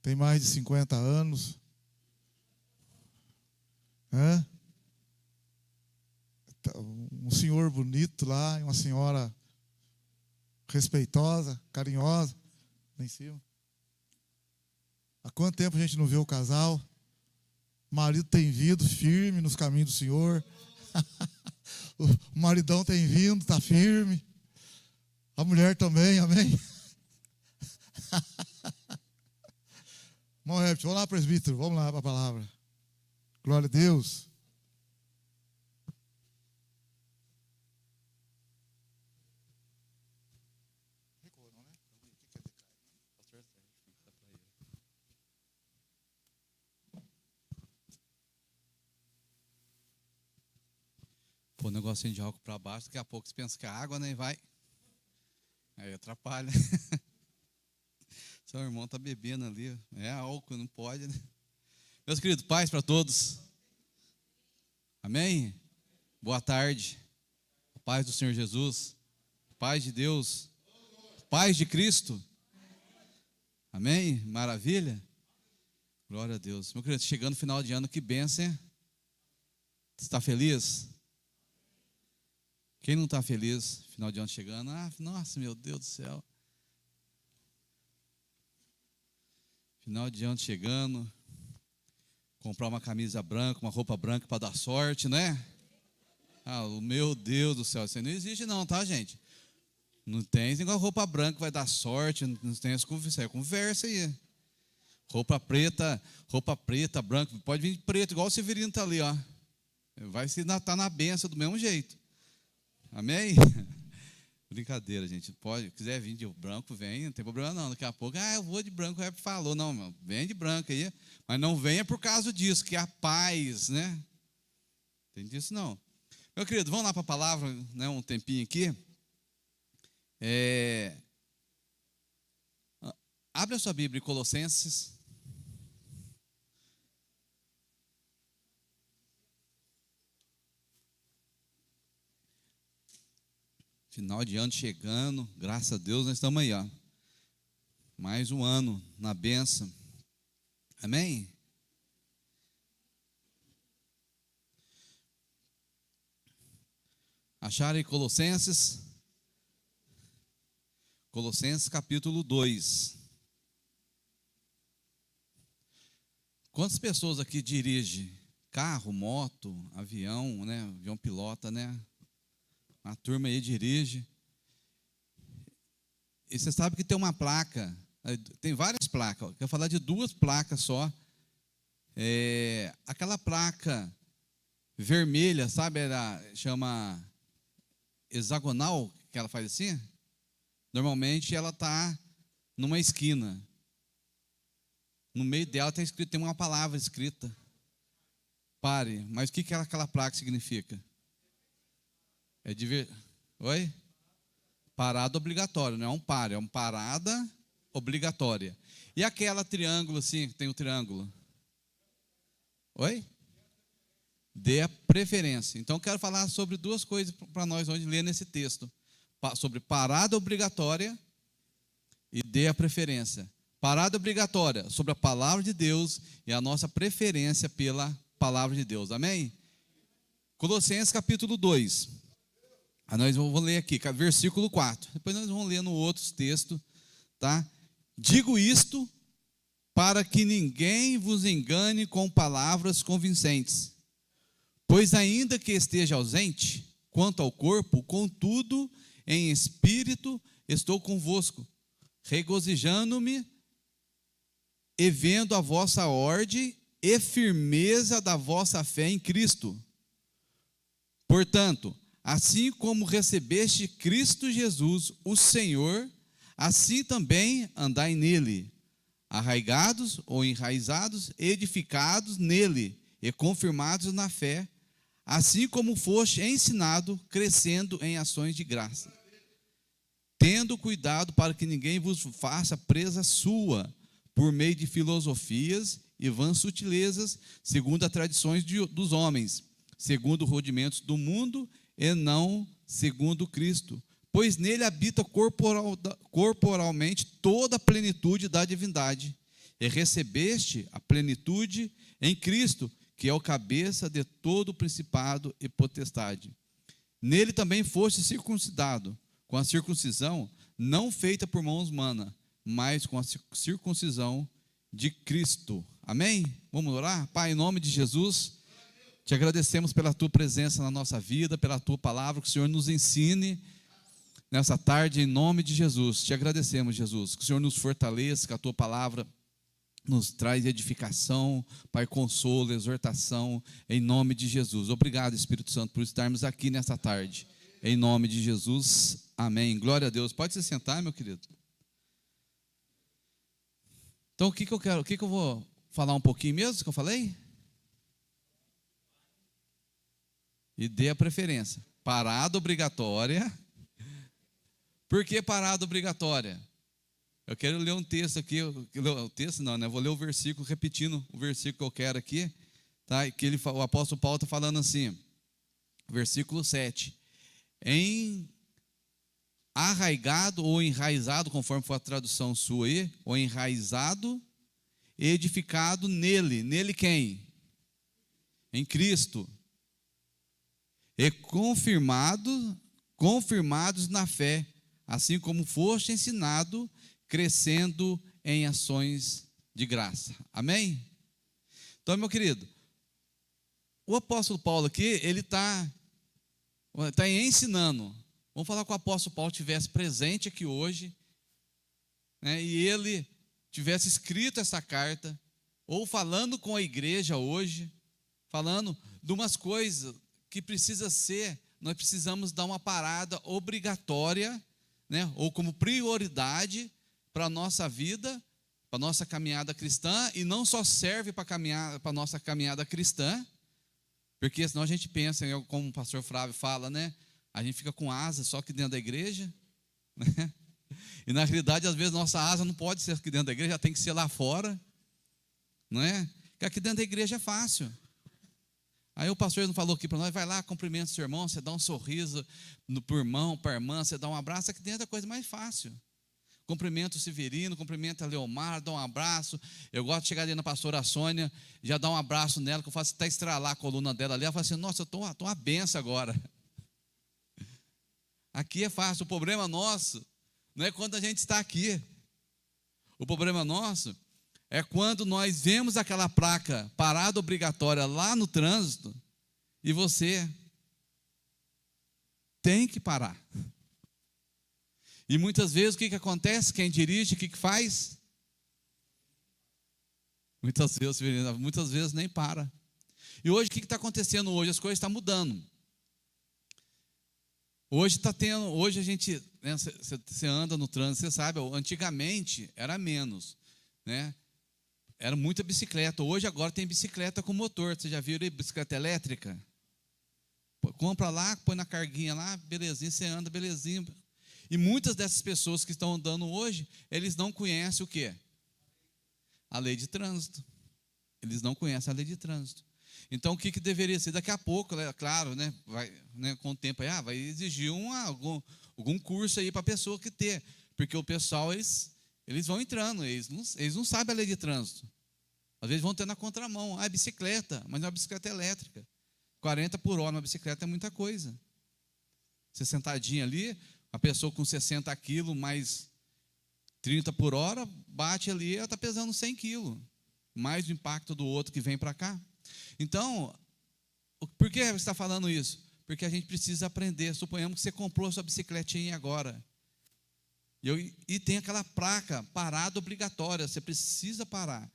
tem mais de 50 anos. Um senhor bonito lá, e uma senhora respeitosa, carinhosa, lá em cima. Há quanto tempo a gente não vê o casal? O marido tem vindo firme nos caminhos do Senhor. O maridão tem vindo, está firme. A mulher também, amém? Irmão Herbert, vamos lá, presbítero, vamos lá para a palavra. Glória a Deus. Pô, um negocinho de álcool para baixo, daqui a pouco você pensa que a água nem vai. Aí atrapalha. Seu irmão está bebendo ali. É álcool, não pode, né? Meus queridos, paz para todos. Amém? Boa tarde. Paz do Senhor Jesus. Paz de Deus. Paz de Cristo. Amém? Maravilha? Glória a Deus. Meu querido, chegando no final de ano, que bênção, hein? Você está feliz? Quem não está feliz? Final de ano chegando. Nossa, meu Deus do céu. Final de ano chegando. Comprar uma camisa branca, uma roupa branca para dar sorte, né? Meu Deus do céu. Isso aí não existe não, tá, gente? Não tem igual roupa branca vai dar sorte. Não tem essa conversa. É conversa aí. Roupa preta, branca. Pode vir de preto, igual o Severino está ali, ó. Vai se estar na benção do mesmo jeito. Amém? Brincadeira, gente. Pode, quiser vir de branco, vem, não tem problema não. Daqui a pouco, eu vou de branco, o Rap falou. Não, meu, vem de branco aí. Mas não venha por causa disso, que é a paz, né? Tem disso não. Meu querido, vamos lá para a palavra, né, um tempinho aqui. Abre a sua Bíblia em Colossenses. Final de ano chegando, graças a Deus nós estamos aí, ó. Mais um ano na bênção. Amém? Acharam aí Colossenses? Colossenses capítulo 2. Quantas pessoas aqui dirigem carro, moto, avião, né? Avião pilota, né? A turma aí dirige. E você sabe que tem uma placa, tem várias placas. Eu quero falar de duas placas só. Aquela placa vermelha, sabe? Ela chama hexagonal, que ela faz assim. Normalmente ela está numa esquina. No meio dela tem uma palavra escrita. Pare. Mas o que aquela placa significa? Oi? Parada obrigatória, não é um pare, é uma parada obrigatória. E aquela triângulo assim, que tem o triângulo? Oi? Dê a preferência. Então, quero falar sobre duas coisas para nós hoje ler nesse texto. Sobre parada obrigatória e dê a preferência. Parada obrigatória sobre a palavra de Deus e a nossa preferência pela palavra de Deus. Amém? Colossenses capítulo 2. Nós vamos ler aqui, versículo 4. Depois nós vamos ler no outro texto, tá? Digo isto para que ninguém vos engane com palavras convincentes. Pois ainda que esteja ausente, quanto ao corpo, contudo, em espírito estou convosco, regozijando-me e vendo a vossa ordem e firmeza da vossa fé em Cristo. Portanto, assim como recebeste Cristo Jesus, o Senhor, assim também andai nele, arraigados ou enraizados, edificados nele e confirmados na fé, assim como foste ensinado, crescendo em ações de graça. Tendo cuidado para que ninguém vos faça presa sua, por meio de filosofias e vãs sutilezas, segundo as tradições dos homens, segundo os rudimentos do mundo, e não segundo Cristo, pois nele habita corporalmente toda a plenitude da divindade, e recebeste a plenitude em Cristo, que é o cabeça de todo o principado e potestade. Nele também foste circuncidado, com a circuncisão não feita por mãos humanas, mas com a circuncisão de Cristo. Amém? Vamos orar? Pai, em nome de Jesus, te agradecemos pela tua presença na nossa vida, pela tua palavra, que o Senhor nos ensine nessa tarde, em nome de Jesus. Te agradecemos, Jesus, que o Senhor nos fortaleça, que a tua palavra nos traz edificação, Pai, consolo, exortação, em nome de Jesus. Obrigado, Espírito Santo, por estarmos aqui nessa tarde, em nome de Jesus, amém. Glória a Deus. Pode se sentar, meu querido. Então, o que eu quero, o que eu vou falar um pouquinho mesmo, que eu falei? E dê a preferência. Parada obrigatória. Por que parada obrigatória? Eu quero ler um texto aqui, o texto não, né? Vou ler o versículo, repetindo o versículo que eu quero aqui, tá? Que o apóstolo Paulo está falando assim, versículo 7. Arraigado ou enraizado, conforme for a tradução sua aí, ou enraizado, edificado nele. Nele quem? Em Cristo. E confirmados na fé, assim como foste ensinado, crescendo em ações de graça. Amém? Então, meu querido, o apóstolo Paulo aqui, ele está ensinando. Vamos falar que o apóstolo Paulo estivesse presente aqui hoje, né, e ele tivesse escrito essa carta, ou falando com a igreja hoje, falando de umas coisas que precisa ser, nós precisamos dar uma parada obrigatória, né, ou como prioridade para a nossa vida, para a nossa caminhada cristã, e não só serve para a nossa caminhada cristã, porque senão a gente pensa, como o pastor Flávio fala, né, a gente fica com asa só aqui dentro da igreja, né, e na realidade às vezes nossa asa não pode ser aqui dentro da igreja, já tem que ser lá fora, não é? Porque aqui dentro da igreja é fácil. Aí o pastor não falou aqui para nós, vai lá, cumprimenta o seu irmão, você dá um sorriso para o irmão, para a irmã, você dá um abraço, aqui dentro é a coisa mais fácil. Cumprimenta o Severino, cumprimenta a Leomar, dá um abraço. Eu gosto de chegar ali na pastora Sônia, já dar um abraço nela, que eu faço até estralar a coluna dela ali. Ela fala assim, nossa, eu estou uma benção agora. Aqui é fácil, o problema nosso não é quando a gente está aqui. O problema nosso é quando nós vemos aquela placa parada obrigatória lá no trânsito e você tem que parar. E muitas vezes o que acontece? Quem dirige, o que faz? Muitas vezes nem para. E hoje o que está acontecendo hoje? As coisas estão mudando. Hoje a gente, né, você anda no trânsito, você sabe, antigamente era menos, né? Era muita bicicleta. Hoje agora tem bicicleta com motor. Você já viu aí bicicleta elétrica? Compra lá, põe na carguinha lá, belezinha, você anda, belezinha. E muitas dessas pessoas que estão andando hoje, eles não conhecem o quê? A lei de trânsito. Eles não conhecem a lei de trânsito. Então, o que deveria ser? Daqui a pouco, claro, né, vai, né, com o tempo, aí, vai exigir algum curso aí para a pessoa que ter. Porque o pessoal, eles vão entrando, eles não sabem a lei de trânsito. Às vezes vão ter na contramão. É bicicleta, mas não é bicicleta elétrica. 40 por hora, uma bicicleta é muita coisa. Você sentadinho ali, a pessoa com 60 quilos mais 30 por hora, bate ali, ela está pesando 100 quilos. Mais o impacto do outro que vem para cá. Então, por que você está falando isso? Porque a gente precisa aprender. Suponhamos que você comprou a sua bicicletinha agora. E tem aquela placa, parada obrigatória, você precisa parar.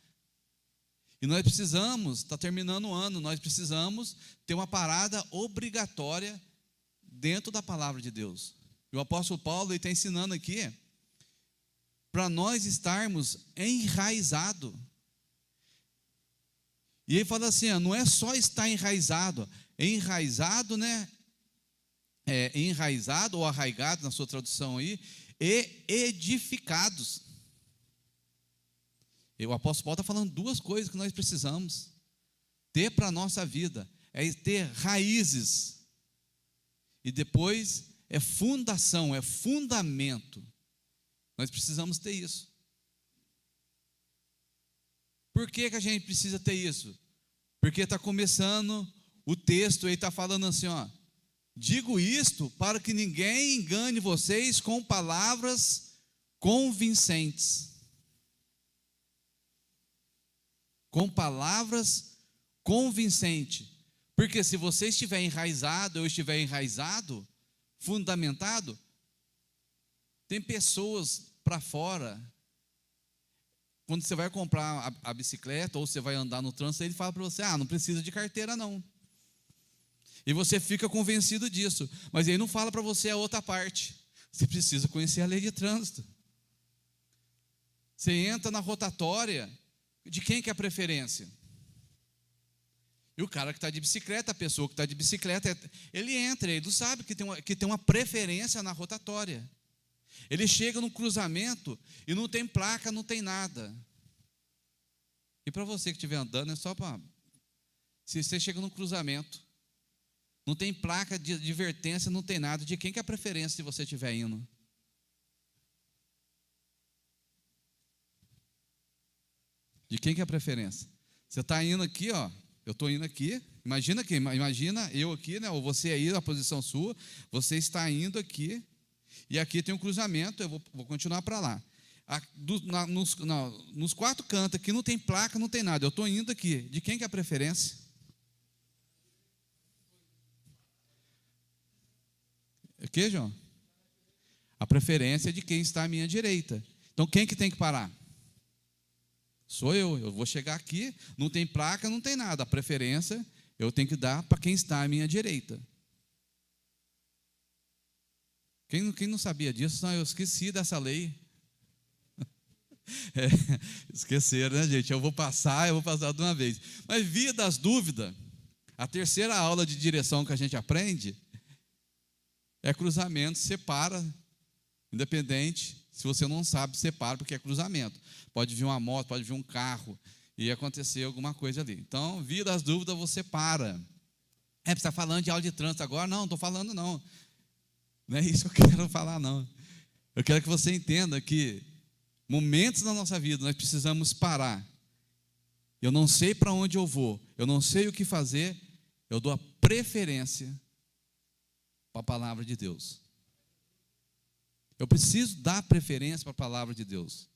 E nós precisamos, está terminando o ano, nós precisamos ter uma parada obrigatória dentro da palavra de Deus. E o apóstolo Paulo está ensinando aqui, para nós estarmos enraizados. E ele fala assim, não é só estar enraizado, né? Enraizado ou arraigado, na sua tradução aí, e edificados. E o apóstolo Paulo está falando duas coisas que nós precisamos ter para a nossa vida. É ter raízes. E depois é fundação, é fundamento. Nós precisamos ter isso. Por que a gente precisa ter isso? Porque está começando o texto, ele está falando assim, ó. Digo isto para que ninguém engane vocês com palavras convincentes. Com palavras convincentes. Porque se você estiver enraizado, eu estiver enraizado, fundamentado, tem pessoas para fora. Quando você vai comprar a bicicleta ou você vai andar no trânsito, ele fala para você, não precisa de carteira não. E você fica convencido disso. Mas ele não fala para você a outra parte. Você precisa conhecer a lei de trânsito. Você entra na rotatória, de quem que é a preferência? E o cara que está de bicicleta, a pessoa que está de bicicleta, ele entra, ele não sabe que tem uma preferência na rotatória. Ele chega no cruzamento e não tem placa, não tem nada. E para você que estiver andando, é só para... Se você chega no cruzamento, não tem placa de advertência, não tem nada, de quem que é a preferência se você estiver indo? De quem que é a preferência? Você está indo aqui, ó. Eu estou indo aqui. Imagina eu aqui, né? Ou você aí na posição sua. Você está indo aqui. E aqui tem um cruzamento. Eu vou continuar para lá. Nos 4 cantos aqui não tem placa, não tem nada. Eu estou indo aqui. De quem que é a preferência? O que, João? A preferência é de quem está à minha direita. Então quem que tem que parar? Sou eu vou chegar aqui, não tem placa, não tem nada. A preferência eu tenho que dar para quem está à minha direita. Quem não sabia disso? Não, eu esqueci dessa lei. Esqueceram, né, gente? Eu vou passar de uma vez. Mas via das dúvidas, a terceira aula de direção que a gente aprende é cruzamento, separa, independente. Se você não sabe, separa, porque é cruzamento. Pode vir uma moto, pode vir um carro e acontecer alguma coisa ali. Então, via das dúvidas, você para. Você está falando de aula de trânsito agora? Não estou falando não. Não é isso que eu quero falar, não. Eu quero que você entenda que momentos na nossa vida nós precisamos parar. Eu não sei para onde eu vou, eu não sei o que fazer, eu dou a preferência para a palavra de Deus. Eu preciso dar preferência para a palavra de Deus.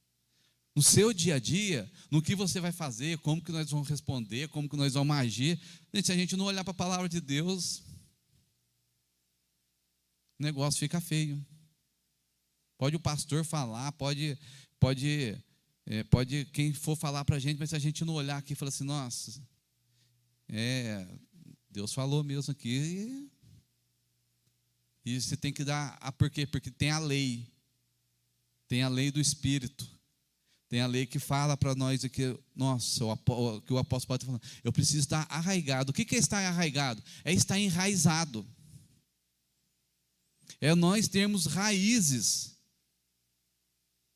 No seu dia a dia, no que você vai fazer, como que nós vamos responder, como que nós vamos agir. Gente, se a gente não olhar para a palavra de Deus, o negócio fica feio. Pode o pastor falar, pode quem for falar para a gente, mas se a gente não olhar aqui e falar assim, nossa, Deus falou mesmo aqui. E você tem que dar, por quê? Porque tem a lei do Espírito, tem a lei que fala para nós aqui, nossa, que o apóstolo Paulo está falando, eu preciso estar arraigado. O que é estar arraigado? É estar enraizado, é nós termos raízes.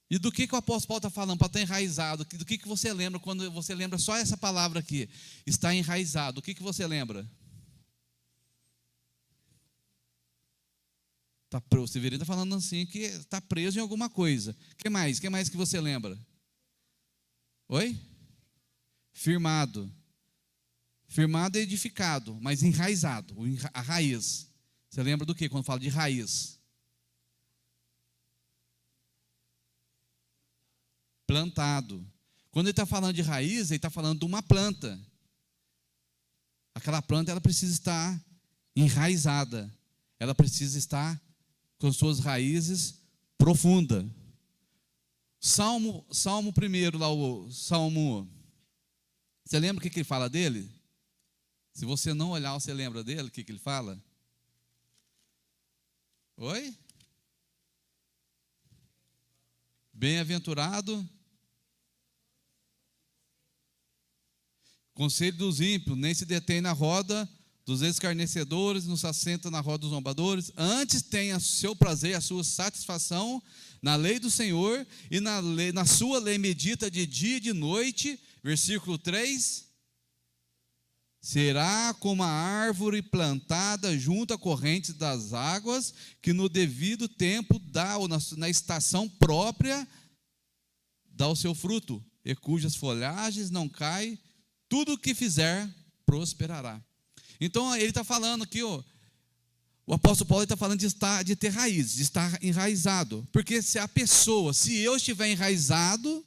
E do que o apóstolo Paulo está falando para estar enraizado? Do que você lembra quando você lembra só essa palavra aqui, está enraizado? O que você lembra? O Severino está falando assim que está preso em alguma coisa. O que mais? O que mais que você lembra? Oi? Firmado. Firmado é edificado, mas enraizado. A raiz. Você lembra do que quando fala de raiz? Plantado. Quando ele está falando de raiz, ele está falando de uma planta. Aquela planta, ela precisa estar enraizada. Ela precisa estar com suas raízes profundas. Salmo primeiro, lá o Salmo. Você lembra o que ele fala dele? Se você não olhar, você lembra dele? O que ele fala? Oi? Bem-aventurado. Conselho dos ímpios, nem se detém na roda dos escarnecedores, não se assenta na roda dos zombadores, antes tem a seu prazer, a sua satisfação na lei do Senhor, e na sua lei medita de dia e de noite. Versículo 3, será como a árvore plantada junto a correntes das águas, que no devido tempo dá, ou na estação própria, dá o seu fruto. e cujas folhagens não caem, tudo o que fizer prosperará. Então ele está falando aqui, o apóstolo Paulo está falando de ter raízes, de estar enraizado. Porque se eu estiver enraizado,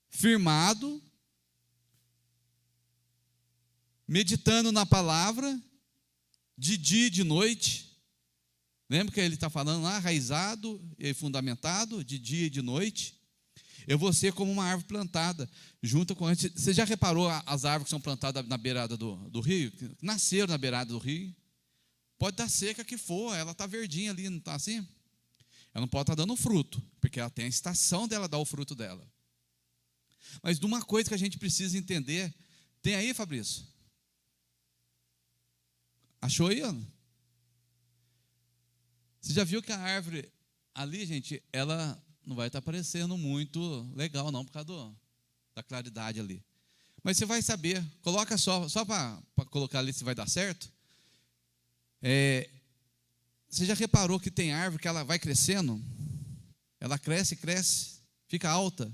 firmado, meditando na palavra, de dia e de noite, lembra que ele está falando lá, enraizado e fundamentado, de dia e de noite, eu vou ser como uma árvore plantada, junto com... Você já reparou as árvores que são plantadas na beirada do rio? Que nasceram na beirada do rio. Pode dar seca que for, ela está verdinha ali, não está assim? Ela não pode estar dando fruto, porque ela tem a estação dela dar o fruto dela. Mas de uma coisa que a gente precisa entender, tem aí, Fabrício? Achou aí, Ana? Você já viu que a árvore ali, gente, ela não vai estar parecendo muito legal, não, por causa da claridade ali. Mas você vai saber, coloca só para colocar ali se vai dar certo. Você já reparou que tem árvore que ela vai crescendo? Ela cresce, fica alta.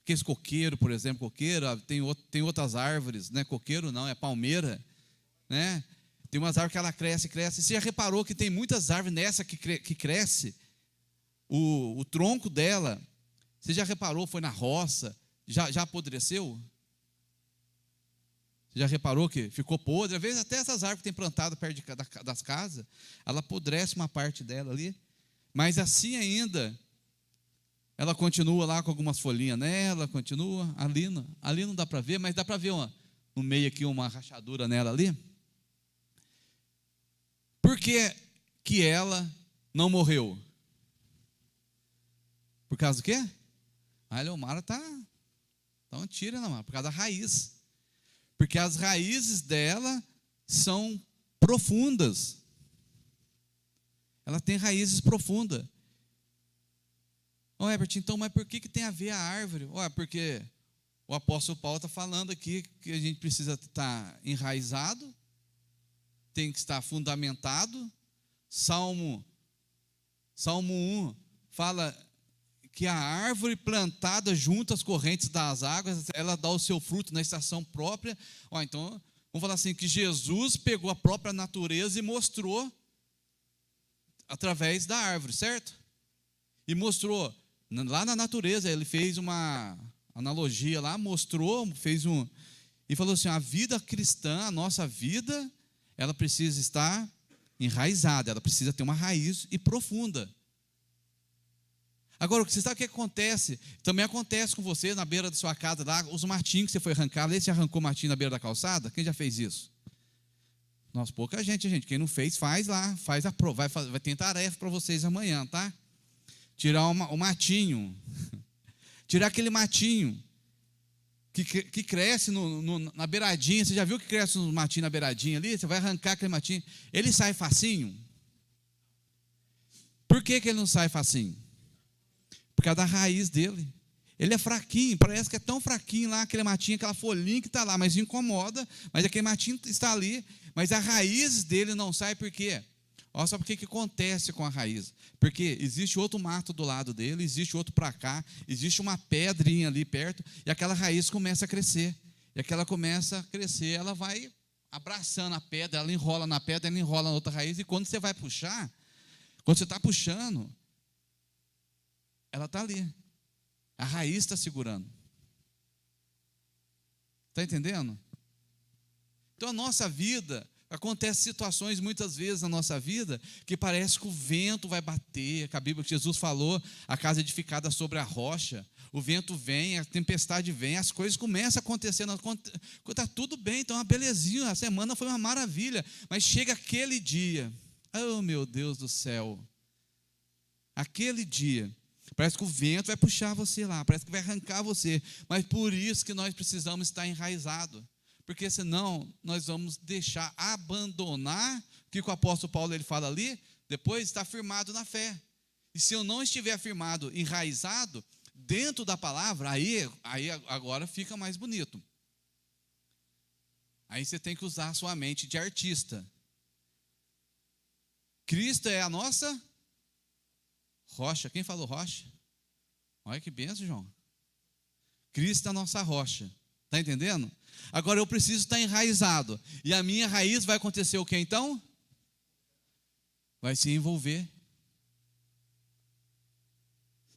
Aqueles coqueiro, por exemplo, coqueiro, tem outras árvores, né? Coqueiro não, é palmeira, né? Tem umas árvores que ela cresce. Você já reparou que tem muitas árvores nessa que cresce? O tronco dela, você já reparou, foi na roça, já apodreceu? Você já reparou que ficou podre? Às vezes até essas árvores que tem plantado perto das casas, ela apodrece uma parte dela ali, mas assim ainda, ela continua lá com algumas folhinhas nela, continua, ali não dá para ver, mas dá para ver no meio aqui uma rachadura nela ali. Por que ela não morreu? Por causa do quê? A Eleomara está um tiro na mão, por causa da raiz. Porque as raízes dela são profundas. Ela tem raízes profundas. Herbert, então, mas por que tem a ver a árvore? Porque o apóstolo Paulo está falando aqui que a gente precisa estar enraizado, tem que estar fundamentado. Salmo 1 fala que a árvore plantada junto às correntes das águas, ela dá o seu fruto na estação própria. Então, vamos falar assim, que Jesus pegou a própria natureza e mostrou através da árvore, certo? E mostrou, lá na natureza, ele fez uma analogia lá, e falou assim, a vida cristã, a nossa vida, ela precisa estar enraizada, ela precisa ter uma raiz e profunda. Agora, você sabe o que acontece? Também acontece com você na beira da sua casa, lá, os martinhos que você foi arrancar, você arrancou martinho na beira da calçada? Quem já fez isso? Nossa, pouca gente. Quem não fez, faz lá, vai ter tarefa para vocês amanhã, tá? Tirar o matinho, tirar aquele matinho que cresce na beiradinha. Você já viu que cresce um matinho na beiradinha ali? Você vai arrancar aquele matinho, ele sai facinho? Por que ele não sai facinho? Por causa da raiz dele. Ele é fraquinho, parece que é tão fraquinho lá, aquele matinho, aquela folhinha que está lá, mas incomoda, mas aquele matinho está ali, mas a raiz dele não sai. Por quê? Olha só porque que acontece com a raiz. Porque existe outro mato do lado dele, existe outro para cá, existe uma pedrinha ali perto, e aquela raiz começa a crescer. E aquela começa a crescer, ela vai abraçando a pedra, ela enrola na pedra, ela enrola na outra raiz, e quando você vai puxar, quando você está puxando, ela está ali. A raiz está segurando. Está entendendo? Então a nossa vida, acontece situações muitas vezes na nossa vida, que parece que o vento vai bater, que a Bíblia que Jesus falou, a casa edificada sobre a rocha, o vento vem, a tempestade vem, as coisas começam a acontecer, está tudo bem, então uma belezinha, a semana foi uma maravilha, mas chega aquele dia, oh meu Deus do céu, aquele dia, parece que o vento vai puxar você lá, parece que vai arrancar você, mas por isso que nós precisamos estar enraizados, porque senão nós vamos deixar, abandonar, o que o apóstolo Paulo ele fala ali, depois está firmado na fé, e se eu não estiver firmado, enraizado, dentro da palavra, aí agora fica mais bonito, aí você tem que usar a sua mente de artista. Cristo é a nossa rocha. Quem falou rocha? Olha que benção, João. Cristo é a nossa rocha. Está entendendo? Agora eu preciso estar enraizado. E a minha raiz vai acontecer o que então? Vai se envolver.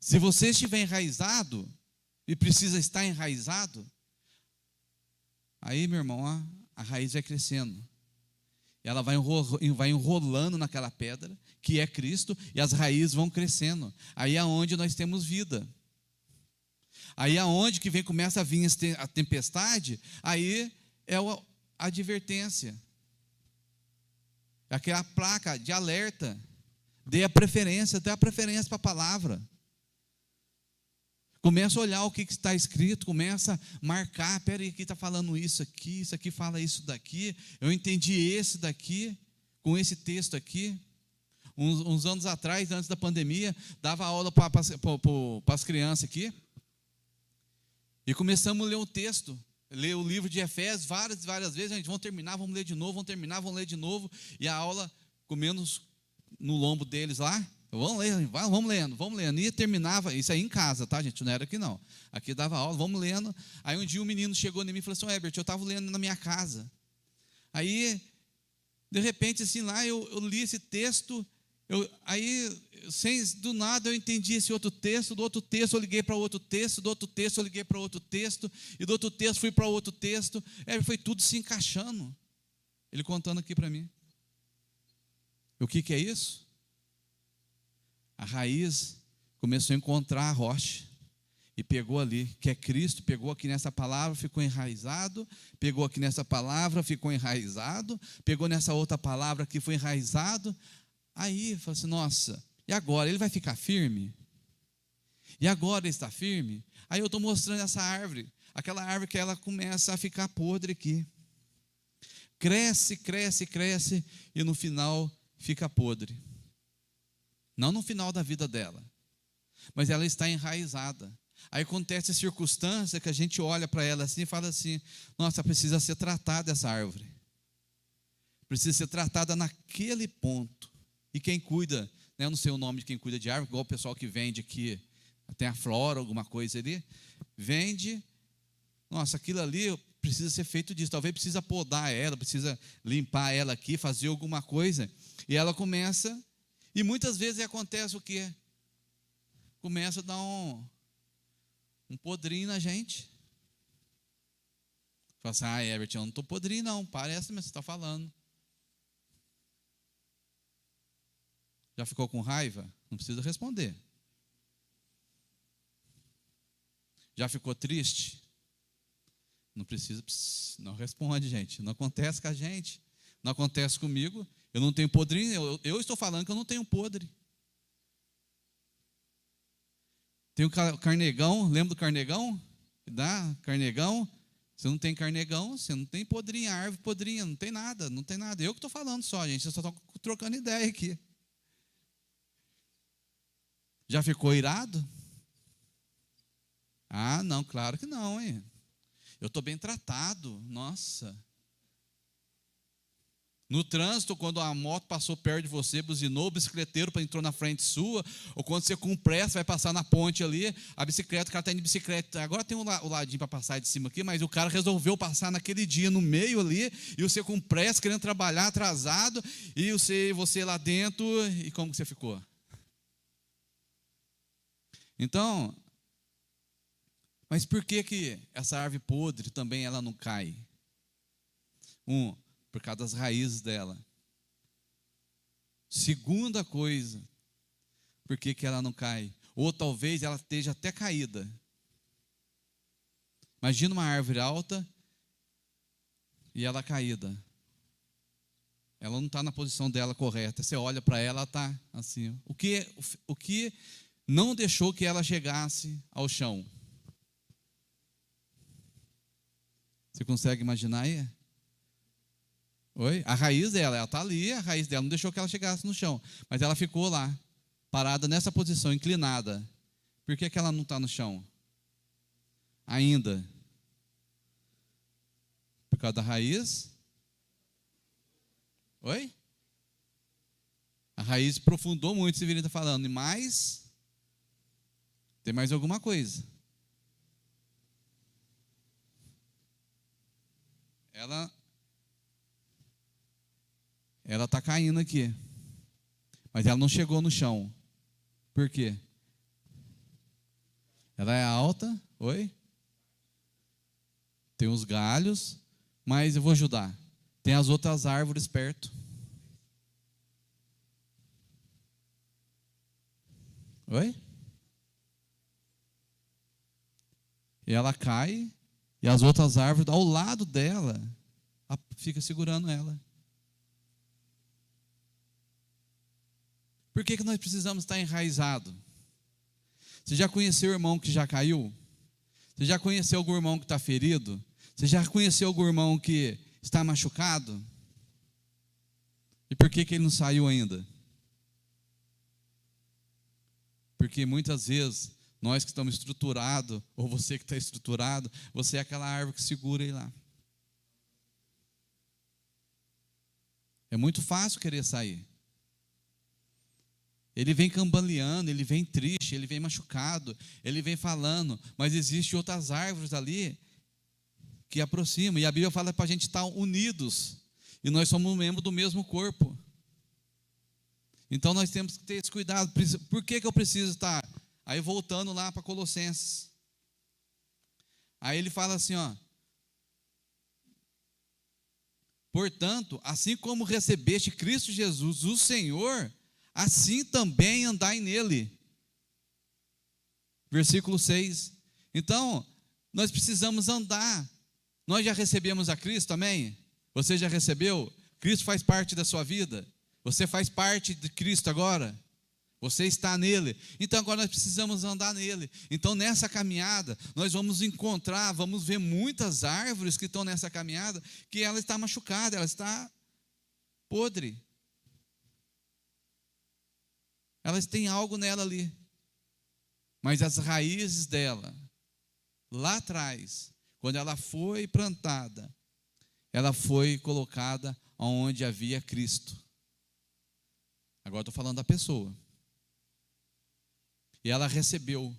Se você estiver enraizado, e precisa estar enraizado, aí, meu irmão, a raiz vai crescendo. Ela vai enrolando naquela pedra, que é Cristo, e as raízes vão crescendo. Aí é onde nós temos vida. Aí é onde que começa a vir a tempestade, aí é a advertência. Aquela placa de alerta. Dê a preferência para a palavra. Começa a olhar o que está escrito, começa a marcar, peraí, aqui está falando isso aqui fala isso daqui, eu entendi esse daqui, com esse texto aqui. Uns anos atrás, antes da pandemia, dava aula para as crianças aqui, e começamos a ler um texto, ler o livro de Efésios várias vezes, a gente, vamos terminar, vamos ler de novo, vamos terminar, vamos ler de novo, e a aula comendo no lombo deles lá, vamos lendo, e terminava, isso aí em casa, tá, gente, não era aqui não, aqui dava aula, vamos lendo. Aí um dia um menino chegou em mim e falou assim: Herbert, eu estava lendo na minha casa, aí de repente assim lá, eu li esse texto, do nada eu entendi esse outro texto, do outro texto eu liguei para outro texto, do outro texto eu liguei para outro texto, e do outro texto fui para outro texto, foi tudo se encaixando, ele contando aqui para mim. O que é isso? A raiz começou a encontrar a rocha e pegou ali, que é Cristo, pegou aqui nessa palavra, ficou enraizado, pegou aqui nessa palavra, ficou enraizado, pegou nessa outra palavra que foi enraizado. Aí, falou assim: nossa, e agora? Ele vai ficar firme? E agora ele está firme? Aí eu estou mostrando essa árvore, aquela árvore que ela começa a ficar podre aqui. Cresce, e no final fica podre. Não no final da vida dela, mas ela está enraizada. Aí acontece a circunstância que a gente olha para ela assim e fala assim: nossa, precisa ser tratada essa árvore. Precisa ser tratada naquele ponto. E quem cuida, né, eu não sei o nome de quem cuida de árvore, igual o pessoal que vende aqui, tem a flora, alguma coisa ali, vende, nossa, aquilo ali precisa ser feito disso, talvez precisa podar ela, precisa limpar ela aqui, fazer alguma coisa, e ela começa, e muitas vezes acontece o quê? Começa a dar um podrinho na gente. Fala assim: Herbert, eu não estou podrinho não, parece, mas você está falando. Já ficou com raiva? Não precisa responder. Já ficou triste? Não precisa, não responde, gente. Não acontece com a gente. Não acontece comigo. Eu não tenho podrinho. Eu estou falando que eu não tenho podre. Tem o carnegão. Lembra do carnegão? Dá carnegão. Você não tem carnegão, você não tem podrinha, árvore podrinha, não tem nada. Eu que estou falando só, gente. Eu só estou trocando ideia aqui. Já ficou irado? Ah, não, claro que não, hein? Eu estou bem tratado, nossa. No trânsito, quando a moto passou perto de você, buzinou, o bicicleteiro entrou na frente sua, ou quando você com pressa vai passar na ponte ali, a bicicleta, o cara está indo de bicicleta, agora tem o ladinho para passar de cima aqui, mas o cara resolveu passar naquele dia no meio ali, e você com pressa, querendo trabalhar, atrasado, e você lá dentro, e como que você ficou? Então, mas por que essa árvore podre também ela não cai? Por causa das raízes dela. Segunda coisa, por que ela não cai? Ou talvez ela esteja até caída. Imagina uma árvore alta e ela caída. Ela não está na posição dela correta. Você olha para ela, ela está assim. O que não deixou que ela chegasse ao chão? Você consegue imaginar aí? Oi? A raiz dela, ela está ali, a raiz dela não deixou que ela chegasse no chão, mas ela ficou lá, parada nessa posição, inclinada. Por que ela não está no chão? Ainda. Por causa da raiz? Oi? A raiz aprofundou muito, se está falando, mas tem mais alguma coisa. ela está caindo aqui. Mas ela não chegou no chão. Por quê? Ela é alta. Oi? Tem os galhos. Mas eu vou ajudar. Tem as outras árvores perto. Oi? E ela cai. E as outras árvores ao lado dela fica segurando ela. Por que nós precisamos estar enraizado? Você já conheceu o irmão que já caiu? Você já conheceu algum irmão que está ferido? Você já conheceu algum irmão que está machucado? E por que ele não saiu ainda? Porque muitas vezes, nós que estamos estruturados, ou você que está estruturado, você é aquela árvore que segura ele lá. É muito fácil querer sair. Ele vem cambaleando, ele vem triste, ele vem machucado, ele vem falando, mas existem outras árvores ali que aproximam. E a Bíblia fala para a gente estar unidos, e nós somos membros do mesmo corpo. Então nós temos que ter esse cuidado. Por que eu preciso estar? Aí voltando lá para Colossenses. Aí ele fala assim, ó. Portanto, assim como recebeste Cristo Jesus, o Senhor, assim também andai nele. Versículo 6. Então, nós precisamos andar. Nós já recebemos a Cristo, amém? Você já recebeu? Cristo faz parte da sua vida? Você faz parte de Cristo agora? Você está nele. Então agora nós precisamos andar nele. Então nessa caminhada, nós vamos encontrar, vamos ver muitas árvores que estão nessa caminhada, que ela está machucada, ela está podre. Elas têm algo nela ali. Mas as raízes dela, lá atrás, quando ela foi plantada, ela foi colocada onde havia Cristo. Agora estou falando da pessoa. E ela recebeu.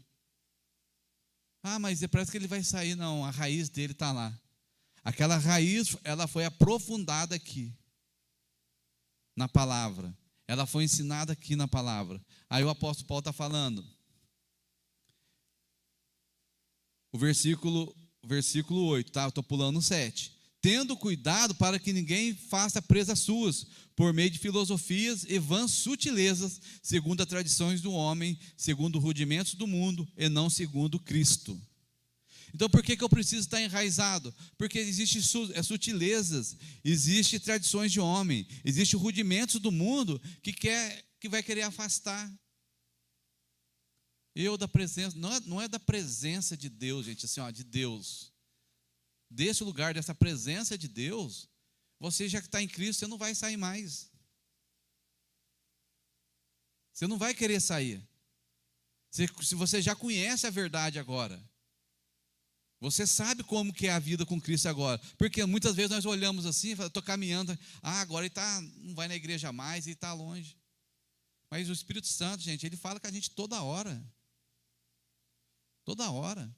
Ah, mas parece que ele vai sair. Não, a raiz dele está lá. Aquela raiz, ela foi aprofundada aqui, na palavra. Ela foi ensinada aqui na palavra. Aí o apóstolo Paulo está falando. O versículo 8, tá? Eu estou pulando o 7. Tendo cuidado para que ninguém faça presas suas, por meio de filosofias e vãs sutilezas, segundo as tradições do homem, segundo os rudimentos do mundo, e não segundo Cristo. Então, por que eu preciso estar enraizado? Porque existem sutilezas, existem tradições de homem, existem rudimentos do mundo que vai querer afastar. Eu da presença, não é da presença de Deus, gente, assim, ó, de Deus. Desse lugar, dessa presença de Deus, você já que está em Cristo, você não vai sair mais. Você não vai querer sair. Se você já conhece a verdade agora, você sabe como que é a vida com Cristo agora. Porque muitas vezes nós olhamos assim, estou caminhando, agora ele não vai na igreja mais, ele está longe. Mas o Espírito Santo, gente, ele fala com a gente toda hora. Toda hora.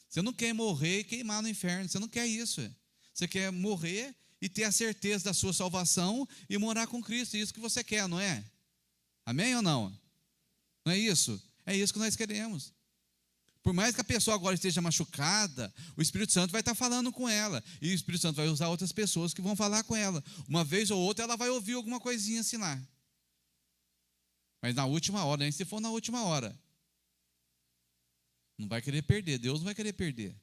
Você não quer morrer e queimar no inferno, você não quer isso. Você quer morrer e ter a certeza da sua salvação e morar com Cristo, é isso que você quer, não é? Amém ou não? Não é isso? É isso que nós queremos. Por mais que a pessoa agora esteja machucada, o Espírito Santo vai estar falando com ela, e o Espírito Santo vai usar outras pessoas que vão falar com ela. Uma vez ou outra ela vai ouvir alguma coisinha assim lá. Mas na última hora, nem se for na última hora, não vai querer perder, Deus não vai querer perder.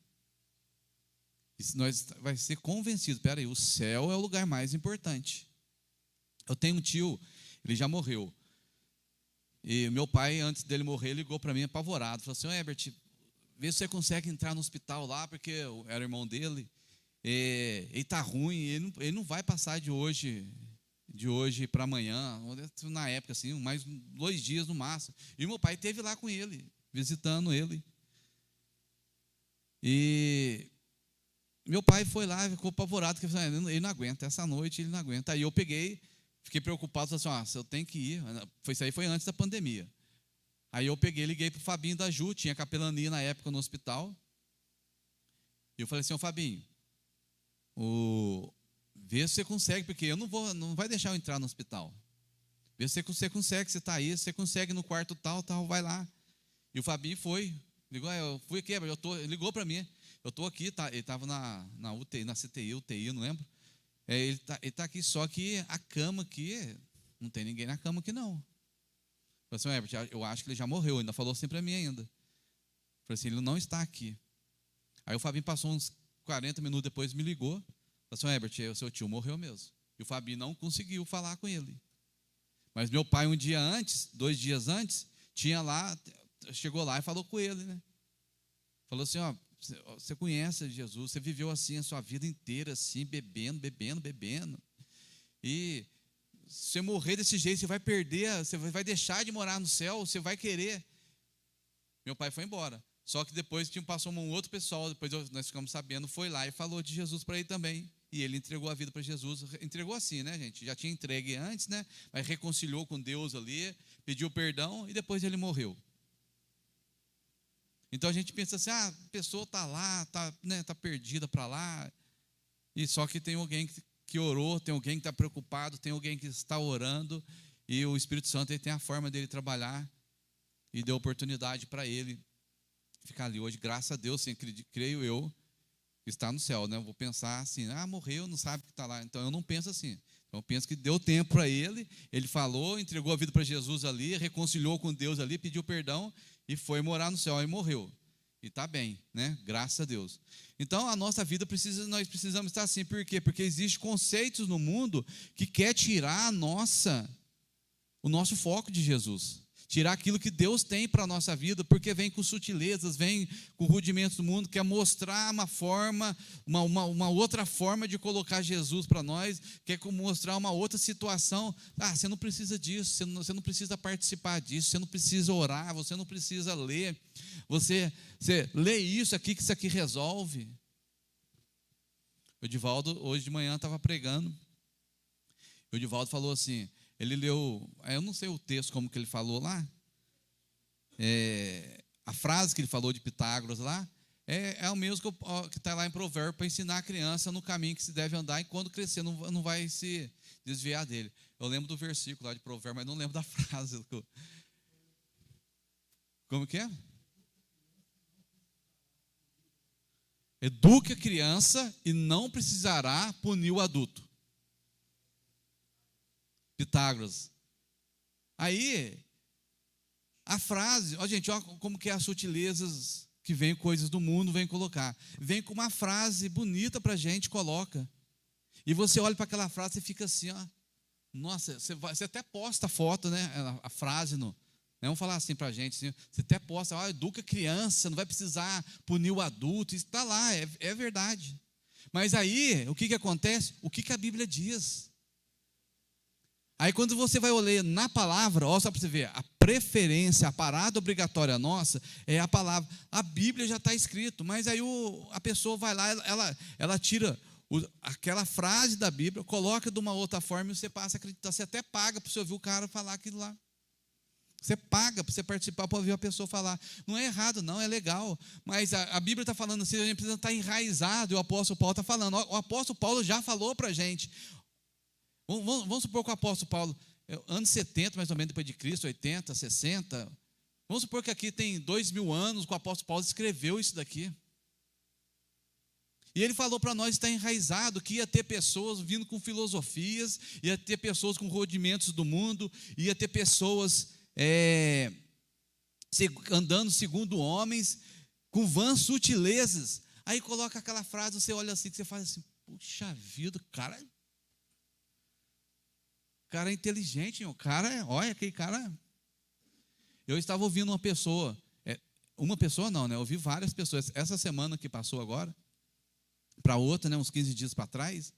E se nós vai ser convencido, espera aí, o céu é o lugar mais importante. Eu tenho um tio, ele já morreu. E meu pai, antes dele morrer, ligou para mim apavorado. Falou assim, Herbert, vê se você consegue entrar no hospital lá, porque eu era irmão dele. Ele está ruim, ele não vai passar de hoje para amanhã, na época assim, mais 2 dias no máximo. E meu pai esteve lá com ele, visitando ele. E meu pai foi lá, ficou apavorado, porque ele não aguenta, essa noite ele não aguenta. Aí eu fiquei preocupado, falei assim, eu tenho que ir. Isso aí foi antes da pandemia. Aí eu liguei para o Fabinho da Ju, tinha capelania na época no hospital. E eu falei assim, Fabinho, Vê se você consegue, porque eu não vai deixar eu entrar no hospital. Vê se você consegue, você está aí, você consegue no quarto tal, vai lá. E o Fabinho foi, ligou, eu fui aqui, ligou para mim, eu estou aqui, tá, ele estava na UTI, na CTI, UTI, não lembro. Ele tá aqui, só que a cama aqui, não tem ninguém na cama aqui não. Eu falei assim, Herbert, eu acho que ele já morreu, ainda falou assim para mim ainda. Eu falei assim, ele não está aqui. Aí o Fabinho passou uns 40 minutos depois, me ligou. Falei assim, Herbert, o seu tio morreu mesmo. E o Fabinho não conseguiu falar com ele. Mas meu pai, 2 dias antes, chegou lá e falou com ele, né? Falou assim, você conhece Jesus, você viveu assim a sua vida inteira, assim, bebendo. E se você morrer desse jeito, você vai perder, você vai deixar de morar no céu, você vai querer. Meu pai foi embora. Só que depois passou um outro pessoal, depois nós ficamos sabendo, foi lá e falou de Jesus para ele também. E ele entregou a vida para Jesus. Entregou assim, né, gente? Já tinha entregue antes, né? Mas reconciliou com Deus ali, pediu perdão e depois ele morreu. Então a gente pensa assim, a pessoa está lá, tá perdida para lá. E só que tem alguém que orou, tem alguém que está preocupado, tem alguém que está orando. E o Espírito Santo ele tem a forma dele trabalhar e deu oportunidade para ele ficar ali hoje. Graças a Deus, sim, creio eu, está no céu, né? Eu vou pensar assim, morreu, não sabe que está lá. Então eu não penso assim. Então eu penso que deu tempo para ele, ele falou, entregou a vida para Jesus ali, reconciliou com Deus ali, pediu perdão e foi morar no céu e morreu. E está bem, né? Graças a Deus. Então a nossa vida nós precisamos estar assim. Por quê? Porque existem conceitos no mundo que quer tirar o nosso foco de Jesus. Tirar aquilo que Deus tem para a nossa vida, porque vem com sutilezas, vem com rudimentos do mundo, quer mostrar uma forma, uma outra forma de colocar Jesus para nós, quer mostrar uma outra situação. Você não precisa disso, você não precisa participar disso, você não precisa orar, você não precisa ler, você lê isso aqui, que isso aqui resolve. O Edivaldo, hoje de manhã, estava pregando, o Edivaldo falou assim, ele leu, eu não sei o texto como que ele falou lá, a frase que ele falou de Pitágoras lá, é o mesmo que está lá em Provérbios, para ensinar a criança no caminho que se deve andar, e quando crescer não vai se desviar dele. Eu lembro do versículo lá de Provérbios, mas não lembro da frase. Como que é? Eduque a criança e não precisará punir o adulto. Pitágoras. Aí, a frase, gente, como que é as sutilezas que vem coisas do mundo, vem colocar. Vem com uma frase bonita para a gente, coloca. E você olha para aquela frase e fica assim, nossa, você até posta a foto, né? A frase no. Vamos falar assim para a gente, assim, você até posta, educa a criança, não vai precisar punir o adulto, isso está lá, é verdade. Mas aí, o que acontece? O que a Bíblia diz? Aí quando você vai ler na palavra, só para você ver, a preferência, a parada obrigatória nossa é a palavra. A Bíblia já está escrito, mas aí a pessoa vai lá, ela tira aquela frase da Bíblia, coloca de uma outra forma e você passa a acreditar. Você até paga para você ouvir o cara falar aquilo lá. Você paga para você participar, para ouvir a pessoa falar. Não é errado, não, é legal. Mas a Bíblia está falando assim, a gente precisa estar enraizado, e o apóstolo Paulo está falando. O apóstolo Paulo já falou para a gente. Vamos supor que o apóstolo Paulo, anos 70, mais ou menos, depois de Cristo, 80, 60, vamos supor que aqui tem 2000 anos que o apóstolo Paulo escreveu isso daqui. E ele falou para nós, está enraizado, que ia ter pessoas vindo com filosofias, ia ter pessoas com rudimentos do mundo, ia ter pessoas andando segundo homens, com vãs sutilezas. Aí coloca aquela frase, você olha assim, que você faz assim, puxa vida, cara é inteligente, olha aquele cara. Eu estava ouvindo uma pessoa não, né? Eu ouvi várias pessoas, essa semana que passou agora, para outra, né? Uns 15 dias para trás,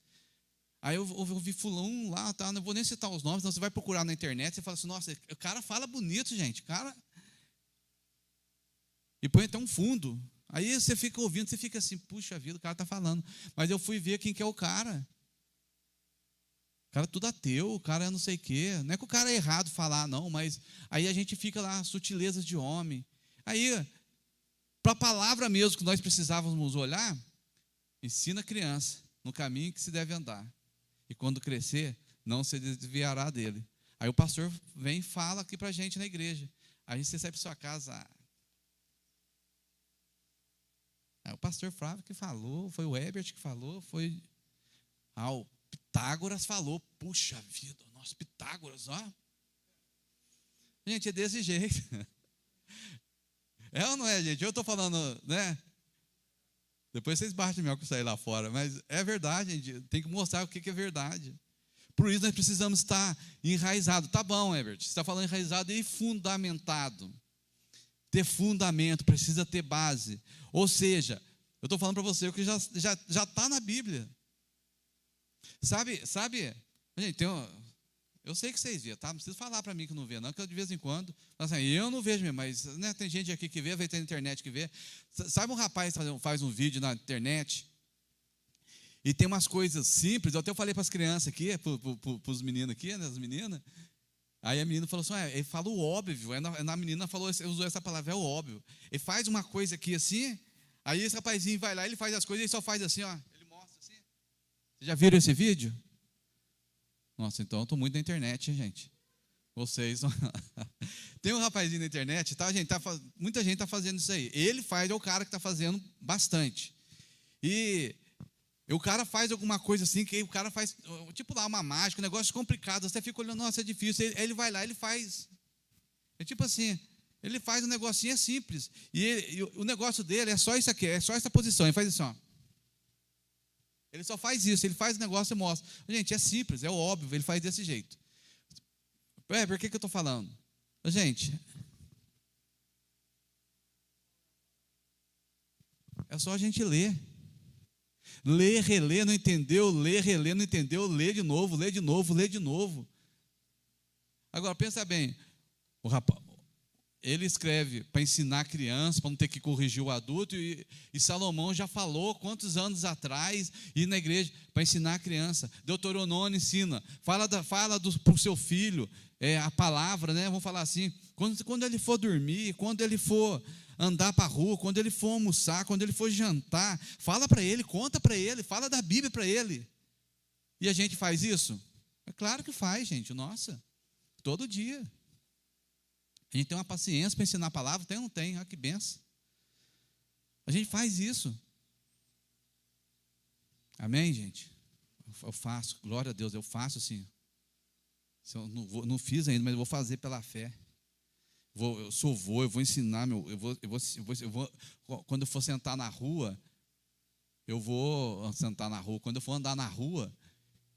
aí eu ouvi fulano lá, tá? Não vou nem citar os nomes, não, você vai procurar na internet, você fala assim, nossa, o cara fala bonito, gente, e põe até um fundo, aí você fica ouvindo, você fica assim, puxa vida, o cara está falando, mas eu fui ver quem que é o cara. O cara é tudo ateu, o cara é não sei o quê. Não é que o cara é errado falar, não, mas aí a gente fica lá, sutilezas de homem. Aí, para a palavra mesmo que nós precisávamos olhar, ensina a criança. no caminho que se deve andar. E quando crescer, não se desviará dele. Aí o pastor vem e fala aqui para a gente na igreja. A gente recebe sua casa. O pastor Flávio que falou, foi o Herbert que falou, foi... o Pitágoras falou. Puxa vida, nosso Pitágoras, ó. Gente, é desse jeito. É ou não é, gente? Eu estou falando, né? Depois vocês batem melhor que eu sair lá fora. Mas é verdade, gente. Tem que mostrar o que é verdade. Por isso nós precisamos estar enraizado. Tá bom, Herbert. Você está falando enraizado e fundamentado. Ter fundamento, precisa ter base. Ou seja, eu estou falando para você o que já está na Bíblia. Sabe? Gente, eu sei que vocês viram, tá? Não precisa falar para mim que não vê, não, que eu de vez em quando, assim, eu não vejo mesmo, mas né, tem gente aqui que vê, vai ter na internet que vê. Sabe um rapaz que faz um vídeo na internet e tem umas coisas simples, eu até falei para as crianças aqui, para os meninos aqui, né, as meninas, aí a menina falou assim, ele fala o óbvio, aí a menina falou, usou essa palavra, é o óbvio. Ele faz uma coisa aqui assim, aí esse rapazinho vai lá, ele faz as coisas, ele só faz assim, ó, ele mostra assim. Vocês já viram esse vídeo? Nossa, então eu estou muito na internet, hein, gente. Vocês. Tem um rapazinho na internet, tá, gente? Muita gente está fazendo isso aí. Ele faz, é o cara que está fazendo bastante. E o cara faz alguma coisa assim, que o cara faz, tipo lá, uma mágica, um negócio complicado. Você fica olhando, nossa, é difícil. Ele vai lá, ele faz. É tipo assim, ele faz um negocinho, é simples. E o negócio dele é só isso aqui, é só essa posição. Ele faz assim, ó. Ele só faz isso, ele faz o negócio e mostra. Gente, é simples, é óbvio, ele faz desse jeito. Por que eu estou falando? Gente, é só a gente ler. Ler, reler, não entendeu, ler, reler, não entendeu, ler de novo, ler de novo, ler de novo. Agora, pensa bem, o rapaz... Ele escreve para ensinar a criança, para não ter que corrigir o adulto, e Salomão já falou quantos anos atrás, ir na igreja, para ensinar a criança. Deuteronômio ensina, fala para o seu filho, a palavra, né? Vamos falar assim, quando ele for dormir, quando ele for andar para a rua, quando ele for almoçar, quando ele for jantar, fala para ele, conta para ele, fala da Bíblia para ele. E a gente faz isso? É claro que faz, gente, nossa, todo dia. A gente tem uma paciência para ensinar a palavra? Tem ou não tem? Olha que benção. A gente faz isso. Amém, gente? Eu faço, glória a Deus, eu faço assim. Eu não fiz ainda, mas eu vou fazer pela fé. Eu vou ensinar, quando eu for sentar na rua, eu vou sentar na rua. Quando eu for andar na rua,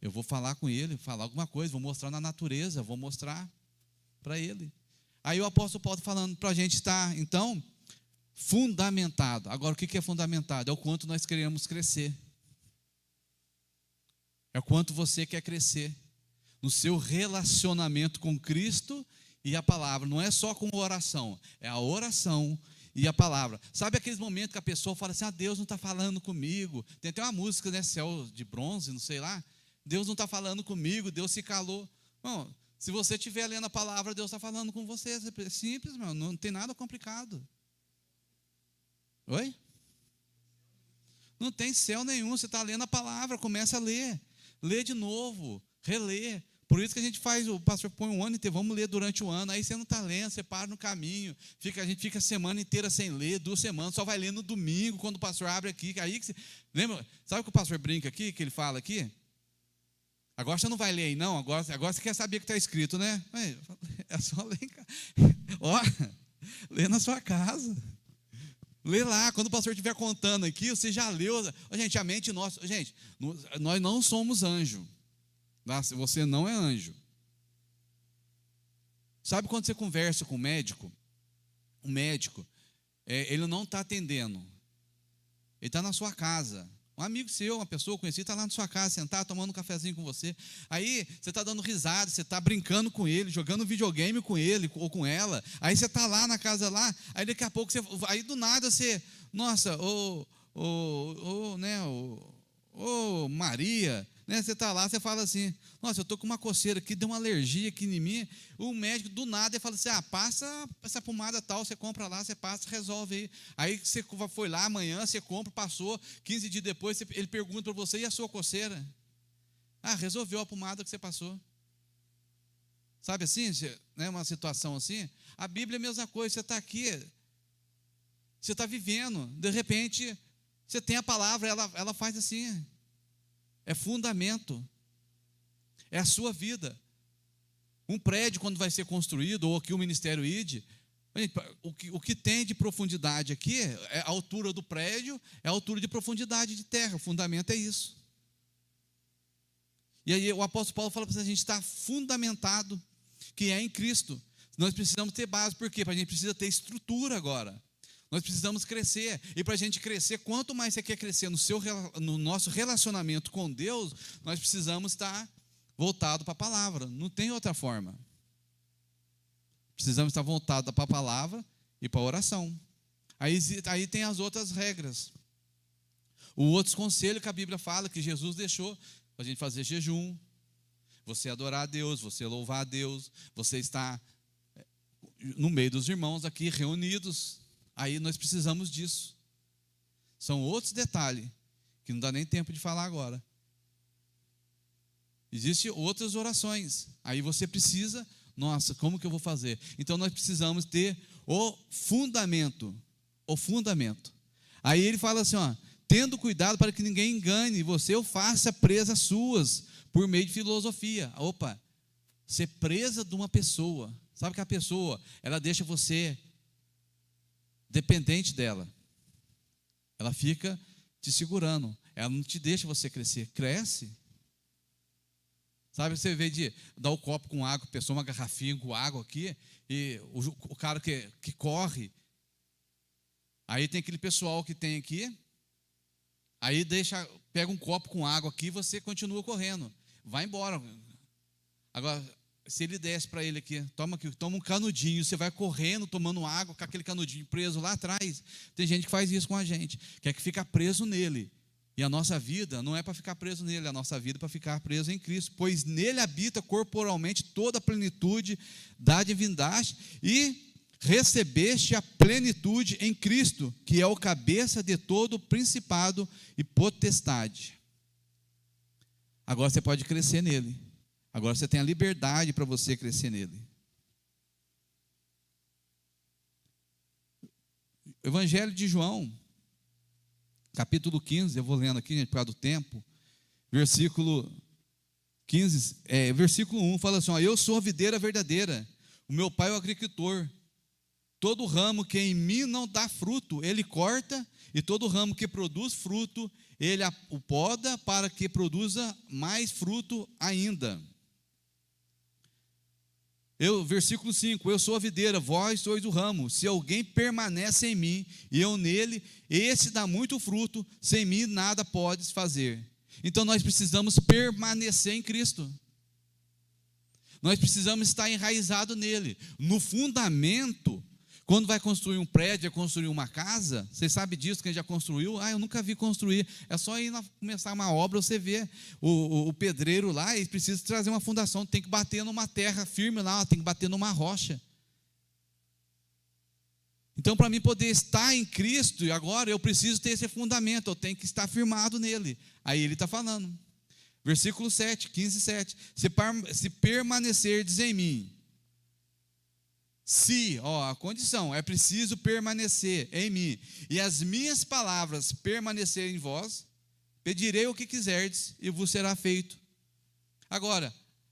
eu vou falar com ele, falar alguma coisa, vou mostrar na natureza, vou mostrar para ele. Aí o apóstolo Paulo falando para a gente estar, então, fundamentado. Agora, o que é fundamentado? É o quanto nós queremos crescer. É o quanto você quer crescer no seu relacionamento com Cristo e a palavra. Não é só com oração, é a oração e a palavra. Sabe aqueles momentos que a pessoa fala assim, Deus não está falando comigo. Tem até uma música, né, Céu de Bronze, não sei lá. Deus não está falando comigo, Deus se calou. Bom, se você estiver lendo a palavra, Deus está falando com você. É simples, meu, não tem nada complicado. Oi? Não tem céu nenhum, você está lendo a palavra, começa a ler. Lê de novo, relê. Por isso que a gente faz, o pastor põe um ano inteiro, vamos ler durante o ano. Aí você não está lendo, você para no caminho. A gente fica a semana inteira sem ler, 2 semanas, só vai ler no domingo, quando o pastor abre aqui. Aí que você, lembra, sabe o que o pastor brinca aqui, que ele fala aqui? Agora você não vai ler aí, não. Agora você quer saber o que está escrito, né? É só ler em casa. Ó, lê na sua casa. Lê lá. Quando o pastor estiver contando aqui, você já leu. Gente, a mente nossa. Gente, nós não somos anjo. Você não é anjo. Sabe quando você conversa com o médico? O médico, ele não está atendendo. Ele está na sua casa. Um amigo seu, uma pessoa conhecida, está lá na sua casa, sentado, tomando um cafezinho com você. Aí você está dando risada, você está brincando com ele, jogando videogame com ele ou com ela. Aí você está lá na casa lá, aí daqui a pouco aí do nada você, nossa, Maria, né? Você está lá, você fala assim, nossa, eu estou com uma coceira aqui, deu uma alergia aqui em mim. O médico do nada ele fala assim, passa essa pomada tal, você compra lá, você passa, resolve aí. Aí você foi lá amanhã, você compra, passou, 15 dias depois, ele pergunta para você, e a sua coceira? Resolveu a pomada que você passou. Sabe assim, né, uma situação assim? A Bíblia é a mesma coisa, você está aqui, você está vivendo, de repente, você tem a palavra, ela faz assim, é fundamento, é a sua vida. Um prédio, quando vai ser construído, ou aqui o Ministério ID, o que tem de profundidade aqui, é a altura do prédio, é a altura de profundidade de terra, o fundamento é isso. E aí o apóstolo Paulo fala para a gente estar fundamentado, que é em Cristo. Nós precisamos ter base, por quê? Para a gente precisa ter estrutura agora. Nós precisamos crescer, e para a gente crescer, quanto mais você quer crescer no nosso relacionamento com Deus, nós precisamos estar voltado para a palavra, não tem outra forma. Precisamos estar voltados para a palavra e para a oração. Aí tem as outras regras. O outro conselho que a Bíblia fala, que Jesus deixou, para a gente fazer jejum, você adorar a Deus, você louvar a Deus, você estar no meio dos irmãos aqui reunidos. Aí nós precisamos disso. São outros detalhes, que não dá nem tempo de falar agora. Existem outras orações. Aí você precisa, nossa, como que eu vou fazer? Então nós precisamos ter o fundamento. O fundamento. Aí ele fala assim, tendo cuidado para que ninguém engane você ou faça presas suas por meio de filosofia. Ser presa de uma pessoa. Sabe que a pessoa, ela deixa você dependente dela. Ela fica te segurando. Ela não te deixa você crescer. Cresce. Sabe, você vê de dar o copo com água, a pessoa uma garrafinha com água aqui, e o cara que corre, aí tem aquele pessoal que tem aqui, aí pega um copo com água aqui e você continua correndo. Vai embora. Agora, se ele desce para ele aqui, toma um canudinho, você vai correndo, tomando água, com aquele canudinho preso lá atrás. Tem gente que faz isso com a gente, quer que fica preso nele. E a nossa vida não é para ficar preso nele, a nossa vida é para ficar preso em Cristo, pois nele habita corporalmente toda a plenitude da divindade, e recebeste a plenitude em Cristo, que é o cabeça de todo o principado e potestade. Agora você pode crescer nele. Agora você tem a liberdade para você crescer nele. Evangelho de João, capítulo 15, eu vou lendo aqui, gente, por causa do tempo. Versículo 15, versículo 1, fala assim, eu sou a videira verdadeira, o meu pai é o agricultor. Todo ramo que em mim não dá fruto, ele corta, e todo ramo que produz fruto, ele o poda para que produza mais fruto ainda. Versículo 5, eu sou a videira, vós sois o ramo. Se alguém permanece em mim e eu nele, esse dá muito fruto, sem mim nada podes fazer. Então nós precisamos permanecer em Cristo. Nós precisamos estar enraizado nele. No fundamento, quando vai construir um prédio, vai construir uma casa, você sabe disso, quem já construiu? Eu nunca vi construir. É só ir começar uma obra, você vê o pedreiro lá, ele precisa trazer uma fundação, tem que bater numa terra firme lá, tem que bater numa rocha. Então, para mim poder estar em Cristo, e agora eu preciso ter esse fundamento, eu tenho que estar firmado nele. Aí ele está falando. Versículo 7, 15, 7. Se permanecerdes em mim, a condição é preciso permanecer em mim, e as minhas palavras permanecerem em vós, pedirei o que quiserdes e vos será feito. Agora,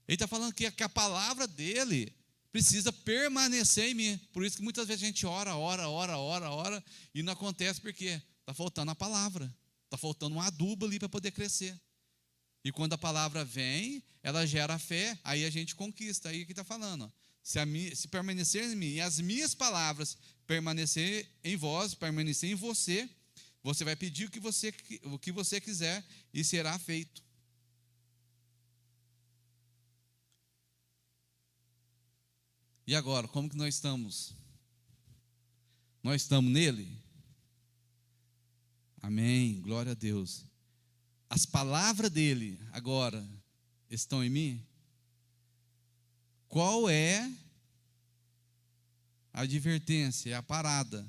ele está falando que a palavra dele precisa permanecer em mim. Por isso que muitas vezes a gente ora, e não acontece porque está faltando a palavra, está faltando um adubo ali para poder crescer. E quando a palavra vem, ela gera fé, aí a gente conquista. Aí que está falando, se permanecer em mim e as minhas palavras permanecer em vós, permanecer em você, você vai pedir o que você quiser e será feito. E agora, como que nós estamos? Nós estamos nele? Amém, glória a Deus. as palavras dele agora estão em mim, qual é a advertência, a parada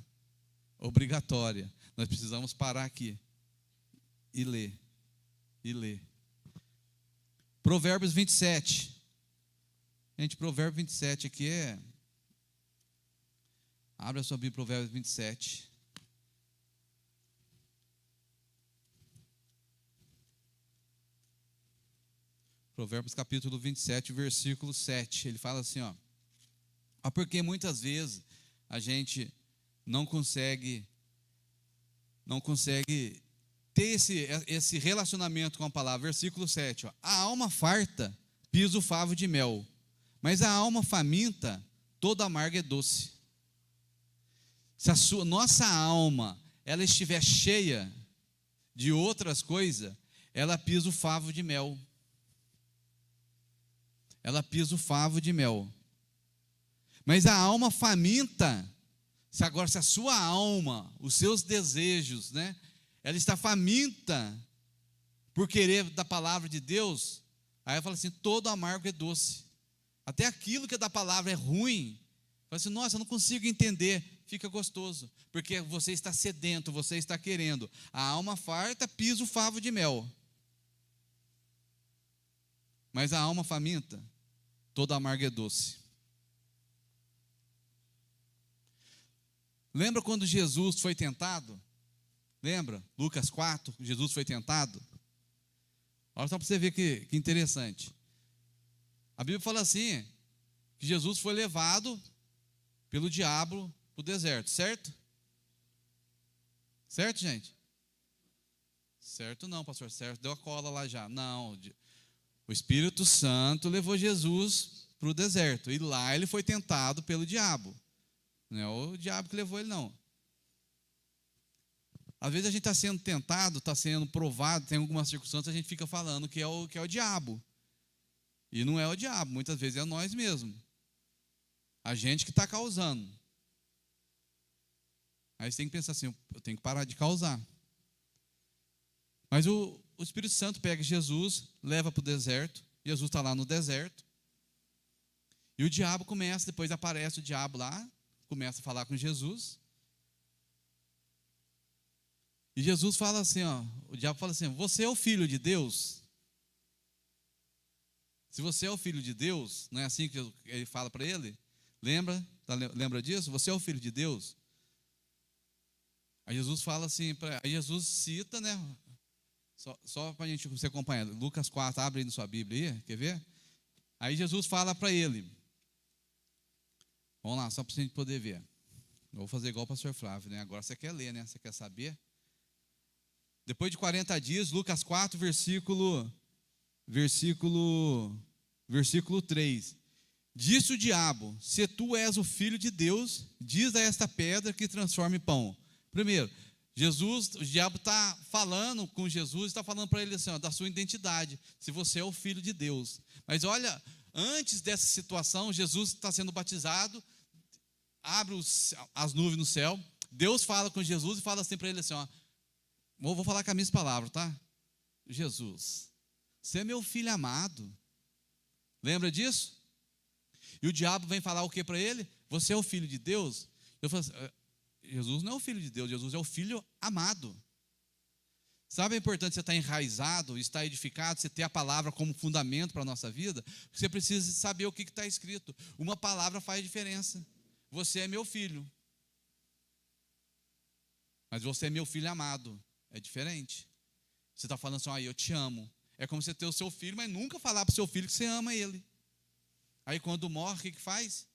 obrigatória? Nós precisamos parar aqui e ler, e ler. Provérbios 27. Gente, Provérbio 27 aqui é... Abra a sua Bíblia, Provérbios 27. Provérbios capítulo 27, versículo 7. Ele fala assim, ó. Porque muitas vezes a gente não consegue ter esse relacionamento com a palavra. Versículo 7, ó. A alma farta pisa o favo de mel, mas a alma faminta, toda amarga é doce. Se a nossa alma ela estiver cheia de outras coisas, ela pisa o favo de mel. Ela pisa o favo de mel. Mas a alma faminta, se a sua alma, os seus desejos, né, ela está faminta por querer da palavra de Deus, aí fala assim, todo amargo é doce. Até aquilo que é da palavra é ruim, fala assim, nossa, eu não consigo entender, fica gostoso, porque você está sedento, você está querendo. A alma farta pisa o favo de mel, mas a alma faminta, toda amarga é doce. Lembra quando Jesus foi tentado? Lembra? Lucas 4, Jesus foi tentado. Olha só para você ver que interessante. A Bíblia fala assim, que Jesus foi levado pelo diabo para o deserto, certo? Certo, gente? Certo não, pastor, certo, deu a cola lá já. Não, o Espírito Santo levou Jesus para o deserto, e lá ele foi tentado pelo diabo. Não é o diabo que levou ele, não. Às vezes a gente está sendo tentado, está sendo provado, tem algumas circunstâncias, a gente fica falando que é o diabo. E não é o diabo, muitas vezes é nós mesmos. A gente que está causando. Aí você tem que pensar assim, eu tenho que parar de causar. Mas o Espírito Santo pega Jesus, leva para o deserto, Jesus está lá no deserto, e o diabo começa, depois aparece o diabo lá, começa a falar com Jesus, e Jesus fala assim, ó, o diabo fala assim, você é o filho de Deus? Se você é o filho de Deus, não é assim que ele fala para ele? Lembra disso? Você é o filho de Deus? Aí Jesus fala assim, aí Jesus cita, né? Só para a gente você acompanhar, Lucas 4, abre aí na sua Bíblia aí, quer ver? Aí Jesus fala para ele, vamos lá, só para a gente poder ver. Eu vou fazer igual o pastor Flávio, né? Agora você quer ler, né? Você quer saber? Depois de 40 dias, Lucas 4, versículo 3. Disse o diabo, se tu és o filho de Deus, diz a esta pedra que transforme em pão. Primeiro, o diabo está falando com Jesus, está falando para ele assim, ó, da sua identidade, se você é o filho de Deus. Mas olha, antes dessa situação, Jesus está sendo batizado, abre as nuvens no céu, Deus fala com Jesus e fala assim para ele assim, ó, vou falar com as minhas palavras, tá? Jesus, você é meu filho amado. Lembra disso? E o diabo vem falar o que para ele? Você é o filho de Deus? Eu falo assim, Jesus não é o filho de Deus, Jesus é o filho amado. Sabe a importância de você estar enraizado, estar edificado, você ter a palavra como fundamento para a nossa vida? Você precisa saber o que está escrito. Uma palavra faz diferença. Você é meu filho. Mas você é meu filho amado. É diferente. Você está falando assim, eu te amo. É como você ter o seu filho, mas nunca falar para o seu filho que você ama ele. Aí quando morre, o que faz?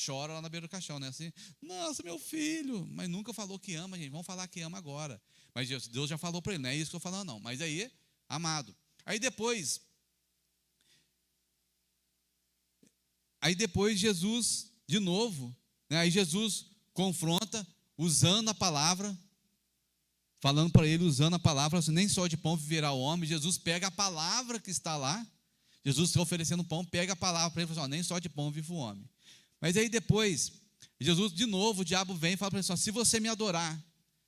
Chora lá na beira do caixão, né? Assim, nossa, meu filho. Mas nunca falou que ama, gente. Vamos falar que ama agora. Mas Deus já falou para ele, não é isso que eu estou falando, não. Mas aí, amado. Aí depois Jesus, de novo, né? Aí Jesus confronta, usando a palavra, falando para ele, usando a palavra, assim, nem só de pão viverá o homem. Jesus pega a palavra que está lá, Jesus está oferecendo pão, pega a palavra para ele e fala assim, nem só de pão vive o homem. Mas aí depois, Jesus, de novo, o diabo vem e fala para ele assim, se você me adorar,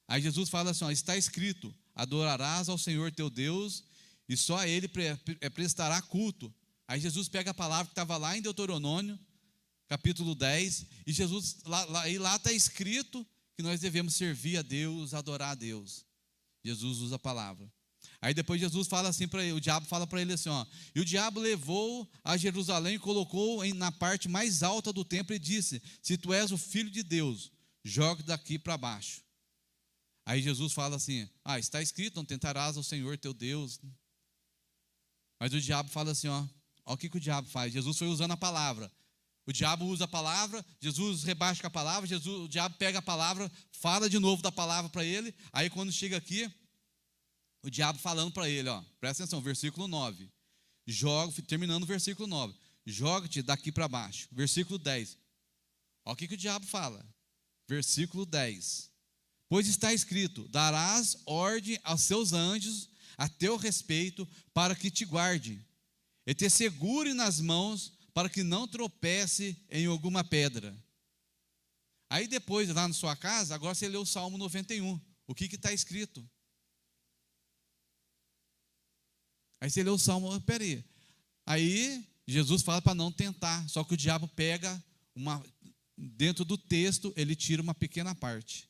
aí Jesus fala assim, está escrito, adorarás ao Senhor teu Deus e só a Ele prestará culto. Aí Jesus pega a palavra que estava lá em Deuteronômio, capítulo 10, e Jesus, lá está escrito que nós devemos servir a Deus, adorar a Deus. Jesus usa a palavra. Aí depois Jesus fala assim para ele, o diabo fala para ele assim, ó, e o diabo levou a Jerusalém e colocou na parte mais alta do templo e disse, se tu és o Filho de Deus, joga daqui para baixo. Aí Jesus fala assim, está escrito, não tentarás ao Senhor teu Deus. Mas o diabo fala assim, ó o que o diabo faz? Jesus foi usando a palavra. O diabo usa a palavra, Jesus rebaixa com a palavra, o diabo pega a palavra, fala de novo da palavra para ele, aí quando chega aqui, o diabo falando para ele, ó, presta atenção, versículo 9, terminando o versículo 9, joga-te daqui para baixo, versículo 10, ó o que o diabo fala, versículo 10, pois está escrito, darás ordem aos seus anjos a teu respeito, para que te guardem, e te segure nas mãos, para que não tropece em alguma pedra. Aí depois, lá na sua casa, agora você lê o Salmo 91, o que está escrito? Aí você lê o Salmo, peraí. Aí Jesus fala para não tentar, só que o diabo pega dentro do texto, ele tira uma pequena parte.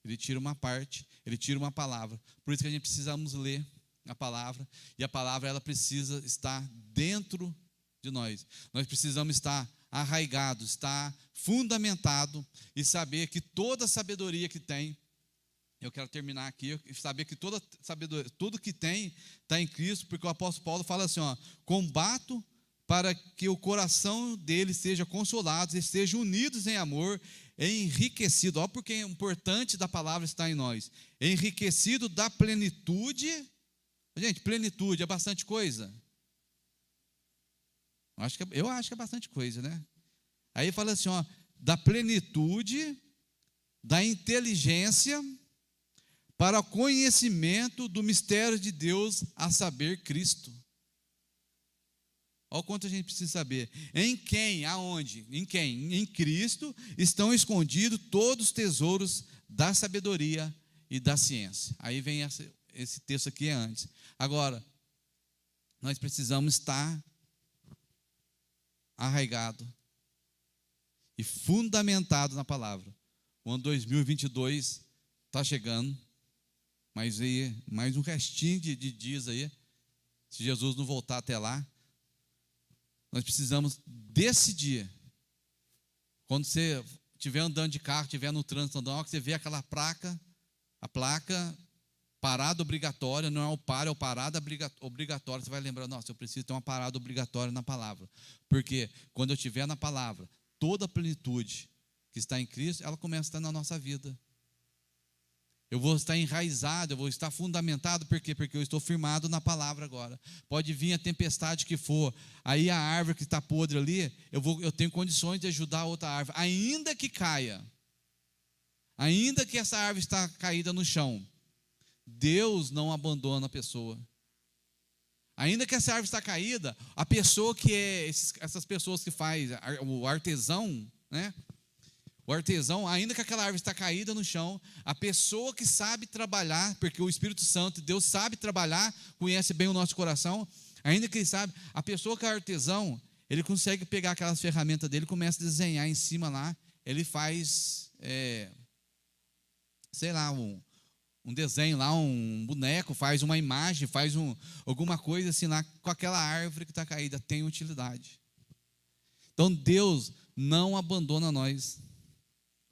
Ele tira uma parte, ele tira uma palavra. Por isso que a gente precisamos ler a palavra, e a palavra ela precisa estar dentro de nós. Nós precisamos estar arraigados, estar fundamentado e saber que toda sabedoria que tem, eu quero terminar aqui, saber que toda sabedoria, tudo que tem está em Cristo, porque o apóstolo Paulo fala assim, ó, combato para que o coração deles seja consolado, e estejam unidos em amor, enriquecido, olha porque é importante da palavra estar em nós, enriquecido da plenitude. Gente, plenitude é bastante coisa. Eu acho que é bastante coisa, né? Aí fala assim, ó, da plenitude, da inteligência, para o conhecimento do mistério de Deus, a saber, Cristo. Olha o quanto a gente precisa saber. Em quem, aonde? Em quem? Em Cristo estão escondidos todos os tesouros da sabedoria e da ciência. Aí vem esse texto aqui antes. Agora, nós precisamos estar arraigado e fundamentado na palavra. O ano 2022 está chegando, mas aí, mais um restinho de dias aí, se Jesus não voltar até lá, nós precisamos decidir. Quando você estiver andando de carro, estiver no trânsito andando, você vê aquela placa, a placa parada obrigatória, não é o para, é o parada obrigatória. Você vai lembrar, nossa, eu preciso ter uma parada obrigatória na palavra. Porque quando eu estiver na palavra, toda a plenitude que está em Cristo, ela começa a estar na nossa vida. Eu vou estar enraizado, eu vou estar fundamentado, por quê? Porque eu estou firmado na palavra agora. Pode vir a tempestade que for, aí a árvore que está podre ali, eu tenho condições de ajudar a outra árvore, ainda que caia, ainda que essa árvore está caída no chão, Deus não abandona a pessoa. Ainda que essa árvore está caída, a pessoa que é, essas pessoas que faz, o artesão, né? O artesão, ainda que aquela árvore está caída no chão, a pessoa que sabe trabalhar, porque o Espírito Santo, Deus sabe trabalhar, conhece bem o nosso coração, ainda que ele sabe, a pessoa que é artesão, ele consegue pegar aquelas ferramentas dele, começa a desenhar em cima lá, ele faz, sei lá, um desenho lá, um boneco, faz uma imagem, faz alguma coisa assim lá, com aquela árvore que está caída, tem utilidade. Então Deus não abandona nós.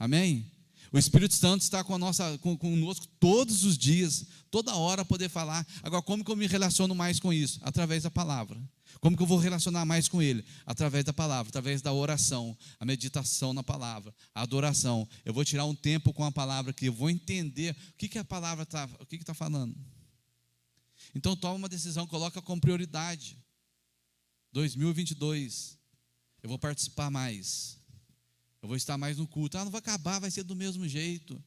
Amém? O Espírito Santo está conosco todos os dias, toda hora poder falar. Agora, como que eu me relaciono mais com isso? Através da palavra. Como que eu vou relacionar mais com Ele? Através da palavra, através da oração, a meditação na palavra, a adoração. Eu vou tirar um tempo com a palavra aqui, eu vou entender o que a palavra está, o que está falando. Então, toma uma decisão, coloca como prioridade. 2022, eu vou participar mais. Eu vou estar mais no culto. Não vai acabar, vai ser do mesmo jeito.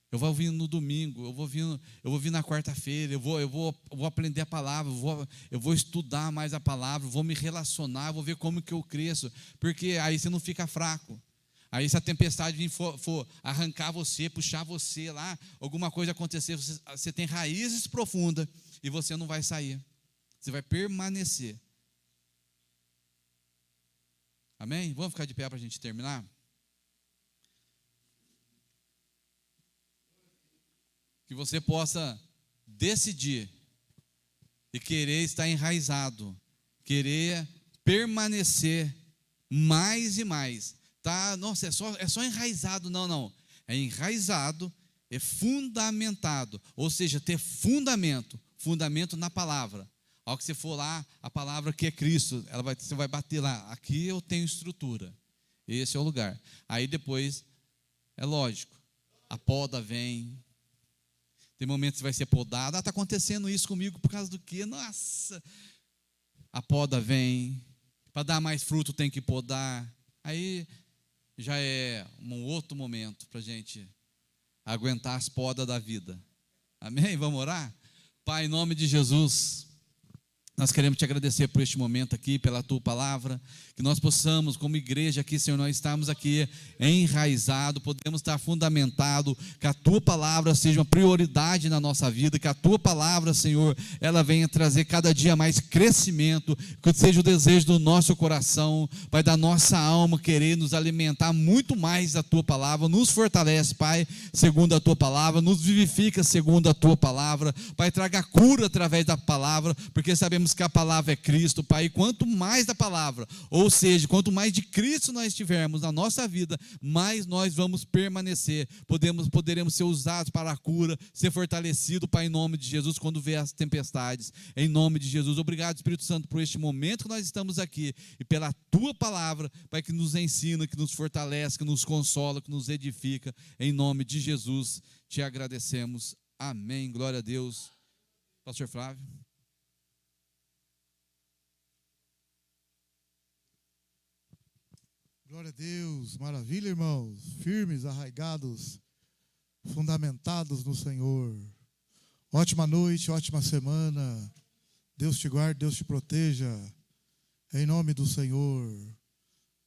Eu vou vir no domingo, eu vou vir na quarta-feira, eu vou aprender a palavra, eu vou estudar mais a palavra, vou me relacionar, vou ver como que eu cresço, porque aí você não fica fraco. Aí se a tempestade for arrancar você, puxar você lá, alguma coisa acontecer, você tem raízes profundas e você não vai sair. Você vai permanecer. Amém? Vamos ficar de pé para a gente terminar? Que você possa decidir e querer estar enraizado, querer permanecer mais e mais. Tá? Nossa, é só enraizado. Não. É enraizado, é fundamentado. Ou seja, ter fundamento na palavra. Ao que você for lá, a palavra que é Cristo, você vai bater lá. Aqui eu tenho estrutura. Esse é o lugar. Aí depois, é lógico, a poda vem. Tem momentos que vai ser podado. Está acontecendo isso comigo por causa do quê? Nossa! A poda vem. Para dar mais fruto tem que podar. Aí já é um outro momento para a gente aguentar as podas da vida. Amém? Vamos orar? Pai, em nome de Jesus, nós queremos te agradecer por este momento aqui, pela tua palavra, que nós possamos, como igreja aqui, Senhor, nós estamos aqui enraizados, podemos estar fundamentado, que a tua palavra seja uma prioridade na nossa vida, que a tua palavra, Senhor, ela venha trazer cada dia mais crescimento, que seja o desejo do nosso coração, Pai, da nossa alma, querer nos alimentar muito mais da tua palavra, nos fortalece, Pai, segundo a tua palavra, nos vivifica segundo a tua palavra, Pai, traga cura através da palavra, porque sabemos que a palavra é Cristo, Pai, e quanto mais da palavra, ou seja, quanto mais de Cristo nós tivermos na nossa vida, mais nós vamos permanecer, poderemos ser usados para a cura, ser fortalecido, Pai, em nome de Jesus, quando vier as tempestades, em nome de Jesus. Obrigado, Espírito Santo, por este momento que nós estamos aqui, e pela tua palavra, Pai, que nos ensina, que nos fortalece, que nos consola, que nos edifica, em nome de Jesus, te agradecemos, amém, glória a Deus. Pastor Flávio. Glória a Deus, maravilha, irmãos, firmes, arraigados, fundamentados no Senhor. Ótima noite, ótima semana. Deus te guarde, Deus te proteja. Em nome do Senhor.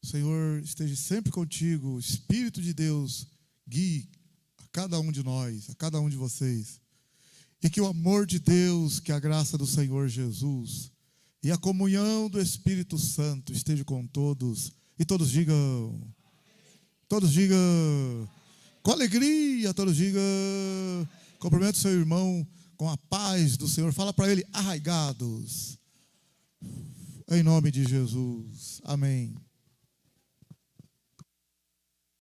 O Senhor esteja sempre contigo. O Espírito de Deus guie a cada um de nós, a cada um de vocês. E que o amor de Deus, que a graça do Senhor Jesus e a comunhão do Espírito Santo esteja com todos. E todos digam, com alegria, todos digam, cumprimento seu irmão com a paz do Senhor. Fala para ele, arraigados, em nome de Jesus, amém.